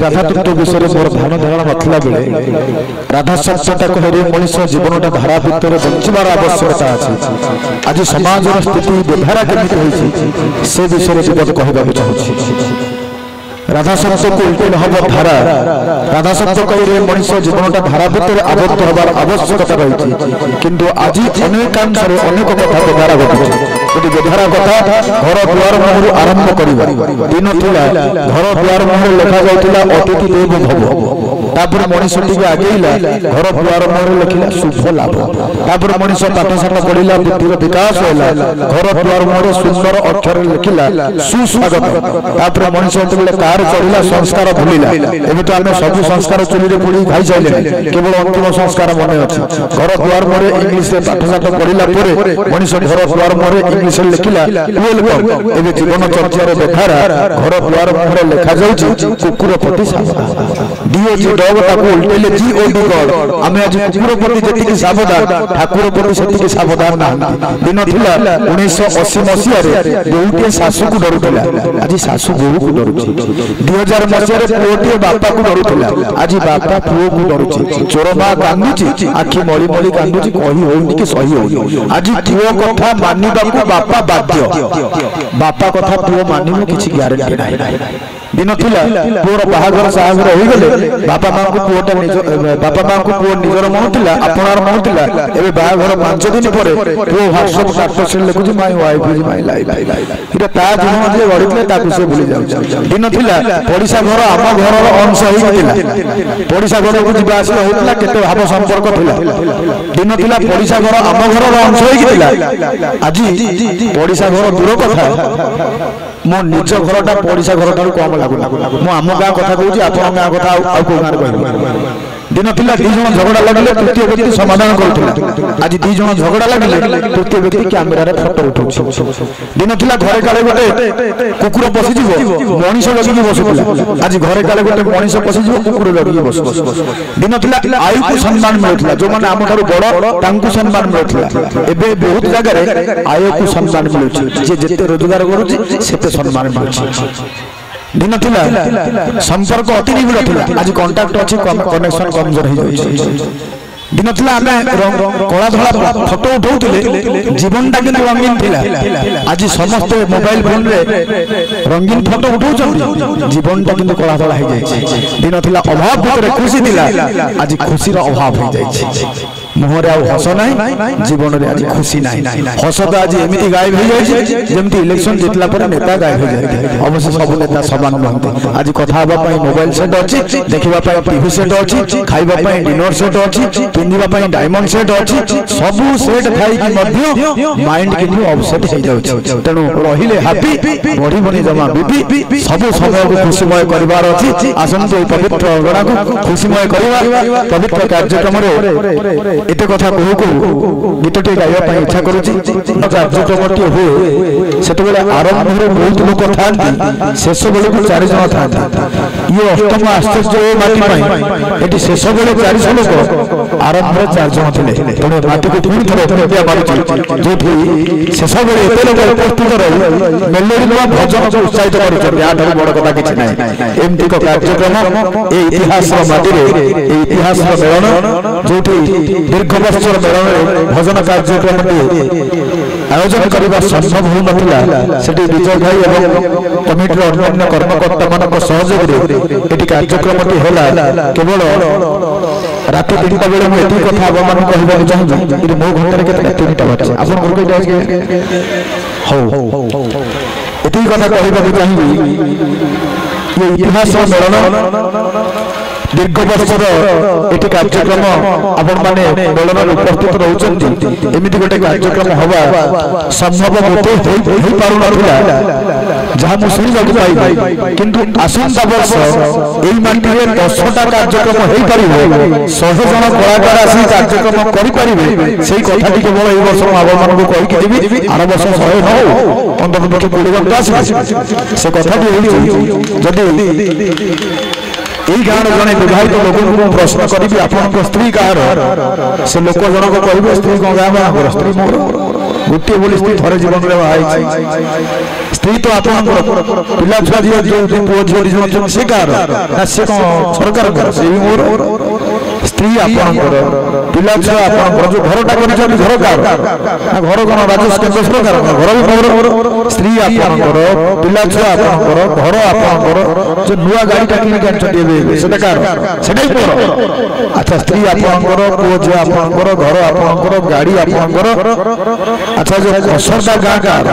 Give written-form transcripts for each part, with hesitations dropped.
राधा तत्व विषय मोर ध्यान धारणा नथिला बेले राधा सत्यता कहरे मनुष्य जीवनटा धारा भितर बंचिबार आवश्यकता अछि। आज समाज स्थिति व्यवहार केमिति होइछि से विषय जगत कहबा चाहूछि। राधा शब्द को उल्टे हब धारा राधा शब्द कहले मनुष्य जीवनटा धारा भितर आबद्ध हबार आवश्यकता रही किंतु आज अनेकांश अनेक कथा व्यवहार घटुଛି व्यवहार कथा घर द्वार मुहर आरंभ करिबा दिन थिला घर द्वार मुहर लिखा जाउतिला अतिथि देव भव तापर मनुष्य टिके आगेइला घर द्वार मुहर लिखिला शुभ लाभ तापर मनुष्य पाठशाला पढ़िला बुद्धिर विकास होला घर द्वार मुहर सुंदर अक्षर लिखिला सुस्वागत तापर मनुष्य तबले कार चढ़िला संस्कार भूलिला एबे तो आमे सब संस्कार चुलीरे पुड़ी खाई जाइले केवल अंतिम संस्कार मने अछि। घर द्वार मुहर इंग्लिश रे पाठशाला पढ़िला परे मनुष्य घर द्वार मुहर इंग्लिश रे लिखिला वेलकम एबे जीवन चर्चार व्यवहार घर द्वार मुहर लिखा जाउछि कुकुर प्रति सावधान डीओजी डॉग ताको उल्टेले जीओडी गॉड आमे आज कुकुर प्रति जेतिकी सावधान ठाकुर प्रति सेतिकी सावधान ना दिन थिला 1980 मसिया रे बहुते सासु को डरुथिला आज सासु बोहू को डरुछि। 2000 मसिया रे पुओटी बापा को डरुथिला आज बापा पुओ को डरुछि। चोर बा कांदुछि आखि मळी मळी कांदुछि कहि होउनी कि सही होउनी आज पुओ कथा मानिबा को बापा बाध्य बापा कथा पुओ मानिबो किछि ग्यारंटी नाही। दिन थिला पुओर बाहागर साहागर होई गेले बापा मां को पुओटा निज बापा मां को पुओ निजर मनथिला आपनार मनथिला एबे बाहागर 5 दिन परे पुओ व्हाट्सएप स्टेटस लिखुछि my wife is my life इटा ता जीवन जे गडितले ताकु से भूली जाउ। दिन थिला पड़िसा घर आम घरर अंश होई गेला पड़िसा घर को जिबा आसी होतला केते भाव संपर्क थिला दिन थिला पड़िसा घर आम घरर अंश होई गेला आज पड़िसा घर दूर कथा मो निज घरटा पड़िसा घर ठारू कम लागुला मो आम गाँ कथा कहूँ आपण गाँ कथा आउ को गाँ कह दिन थिला 2 जन झगड़ा लगले तृतीय व्यक्ति समाधान करथुला आज 2 जन झगड़ा लगले तृतीय व्यक्ति कैमरा रे फोटो उठाउछ। दिन थिला घरे काले गोटे कुकुर पसी जीवो मनीष लगी बसुला आज घरे काले गोटे मनीष पसी जीवो कुकुर लगी बसु। दिन थिला आयु को सम्मान मिलथला जो माने आम थारू बड़ तांकु सम्मान मिलथला एबे बहुत जगह रे आयु को सम्मान मिलुछ जे जते रोजगार करूची सेते सम्मान मिलुछ। दिन थिला संपर्क अति निबिड़ थिला आज कांटेक्ट अछि कनेक्शन कमजोर हो जाय। दिन थिला आमे कला धला फोटो उठाउतिले जीवनटा किंतु रंगीन थिला आज समस्त मोबाइल फोन रे रंगीन फोटो उठाउछन जीवनटा किंतु कला धला हो जाय। दिन थिला अभाव भितर खुशी थिला आज खुशी रो अभाव हो जाय मुहरे आ हस नाही जीवन रे आज खुशी नाही हस तो आज एमिति गायब हो जाय जेमति इलेक्शन जितला पर नेता गायब हो जाय अवश्य सब नेता समान नहते आज कथा हबा पई मोबाइल सेट अछि देखिबा पई टीवी सेट अछि खाइबा पई डिनर सेट अछि पिंदिबा पई डायमंड सेट अछि सब सेट थाई कि मध्य माइंड किनु अपसेट हो जाउछ तणु रहिले हैप्पी बॉडी बनी जमा बीपी सब समय को खुशीमय करबार अछि आसंतो पवित्र अगणा को खुशीमय करबा पवित्र कार्यक्रम रे एते कथा कहू को गीतटे गाइबा पई इच्छा करूची कार्यक्रमटी हुए सेते बेले आरंभ रे बहुत लोक थांती शेष बेले को 4 जण थांती ये अष्टम आश्चर्य माटी पई एटी शेष बेले 400 लोक आरंभ रे 4 जण थिले तणे माटी को पूरी थरे दिया मारुची जोठी शेष बेले एते लोक उपस्थित रही मेलोडी नो भजन को उत्साहित करूची या धर बड़ कथा किछ नाही एमटी को कार्यक्रम ए इतिहास रो माटी रे ए इतिहास रो मेलन जोठी दीर्घ वर्षर मेलन भजन कार्यक्रम आयोजन करबा संभव हो नथिला सेठी विजय भाई एवं कमिटीर अन्य कर्मकर्ता मानक सहयोग रे एटी कार्यक्रमटी होला केवल रात 3टा बेले मु एटी कथा अब मान कहबा चाहू कि मो घंटा रे केते 3टा बचे आपन घर के जाय हो एटी कथा कहबा चाहू ये इतिहास मेलन दीर्घ वर्षर एटी कार्यक्रम आपण माने मेलन उपस्थित रहउचंती एमिति गोटे कार्यक्रम हवा संभव होते होई पारु नथिला जहा मु सुनि जाउ पाई किंतु आसंता वर्ष एई माटी रे 10टा कार्यक्रम होई परिबो 100 जन कलाकार आसी कार्यक्रम करि परिबे सेही कथाटी केवल एई वर्ष आपण मानको कहि कि देबी आर वर्ष 100 हो 15 20 घंटा आसी से कथाटी होई जदी এই ଗାଁର ଜଣେ ବିବାହିତ ଲୋକଙ୍କୁ ମୁଁ ପ୍ରଶ୍ନ କରିବି ଆପଣଙ୍କ ସ୍ତ୍ରୀ କାହାର ସେ ଲୋକ ଜଣକ କହିବେ ସ୍ତ୍ରୀ କଣ ଗାଁ ବାହାଘର ସ୍ତ୍ରୀ ମୋର ଗୋଟିଏ ବୋଲି ସ୍ତ୍ରୀ ଥରେ ଜୀବନରେ ବାହା ହେଇଛି ସ୍ତ୍ରୀ ତ ଆପଣଙ୍କର ପିଲା ଛୁଆ ଝିଅ ପୁଅ ଝିଅ ଦି ଜଣ ଅଛନ୍ତି ସେ କାହାର ନା ସେ କଣ ସରକାରଙ୍କର ସେ ବି ମୋର ସ୍ତ୍ରୀ ଆପଣଙ୍କର ପିଲା ଛୁଆ ଆପଣଙ୍କର ଯୋଉ ଘରଟା କରିଛନ୍ତି ଘର କାହାର ନା ଘର କଣ ରାଜସ୍ୱ କେନ୍ଦ୍ର ସରକାର ଘର ବି ମୋର ସ୍ତ୍ରୀ ଆପଣଙ୍କର ପିଲା ଛୁଆ ଆପଣଙ୍କର ଘର ଆପଣଙ୍କର ଯୋଉ ନୂଆ ଗାଡ଼ିଟା କିଣିକି ଆଣିଛନ୍ତି ଏବେ ସେଟା କାହାର ସେଟା ବି ମୋର ଆଚ୍ଛା ସ୍ତ୍ରୀ ଆପଣଙ୍କର ପୁଅ ଝିଅ ଆପଣଙ୍କର ଘର ଆପଣଙ୍କର ଗାଡ଼ି ଆପଣଙ୍କର ଆଚ୍ଛା ଯୋଉ ଅସରଦା ଗାଁ କାହାର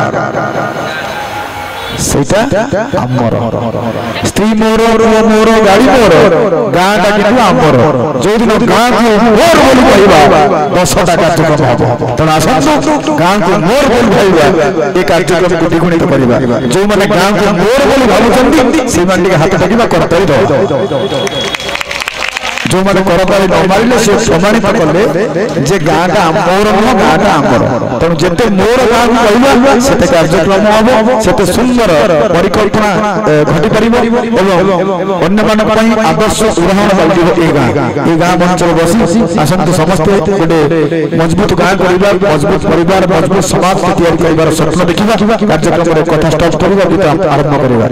ସେଇଟା ଆମର ସ୍ତ୍ରୀ ମୋର ପୁଅ ମୋର ଗାଡ଼ି ମୋର ଗାଁଟା କିନ୍ତୁ ଆମର ଯୋଉଦିନ ଗାଁକୁ ମୋର ବୋଲି କହିବା 10ଟା କାର୍ଯ୍ୟକ୍ରମ ହବ ତେଣୁ ଆସନ୍ତୁ ଗାଁକୁ ମୋର ବୋଲି କହିବା ଏ କାର୍ଯ୍ୟକ୍ରମକୁ ଦ୍ୱିଗୁଣିତ କରିବା ଯୋଉମାନେ ଗାଁକୁ ମୋର ବୋଲି ଭାବୁଛନ୍ତି ସେମାନେ ଟିକେ ହାତ ଟେକିବା କରତାଳି ଦେବା ଯୋଉମାନେ କରତାଳି ନ ମାରିଲେ ସେ ପ୍ରମାଣିତ କଲେ ଯେ ଗାଁଟା ମୋର ନୁହଁ ଗାଁଟା ଆମର ତେଣୁ ଯେତେ ମୋର ଗାଁକୁ କହିବା ସେତେ କାର୍ଯ୍ୟକ୍ରମ ହବ ସେତେ ସୁନ୍ଦର ପରିକଳ୍ପନା ଘଟିପାରିବ ଏବଂ ଅନ୍ୟମାନଙ୍କ ପାଇଁ ଆଦର୍ଶ ଉଦାହରଣ ପାଲଟିବ ଏ ଗାଁ ମଞ୍ଚରେ ବସି ଆସନ୍ତୁ ସମସ୍ତେ ଗୋଟେ ମଜବୁତ ଗାଁ କରିବା ମଜବୁତ ପରିବାର ମଜବୁତ ସମାଜ ତିଆରି କରିବାର ସ୍ୱପ୍ନ ଦେଖିବା କାର୍ଯ୍ୟକ୍ରମରେ କଥା ଷ୍ଟପ୍ କରିବା ଆରମ୍ଭ କରିବା।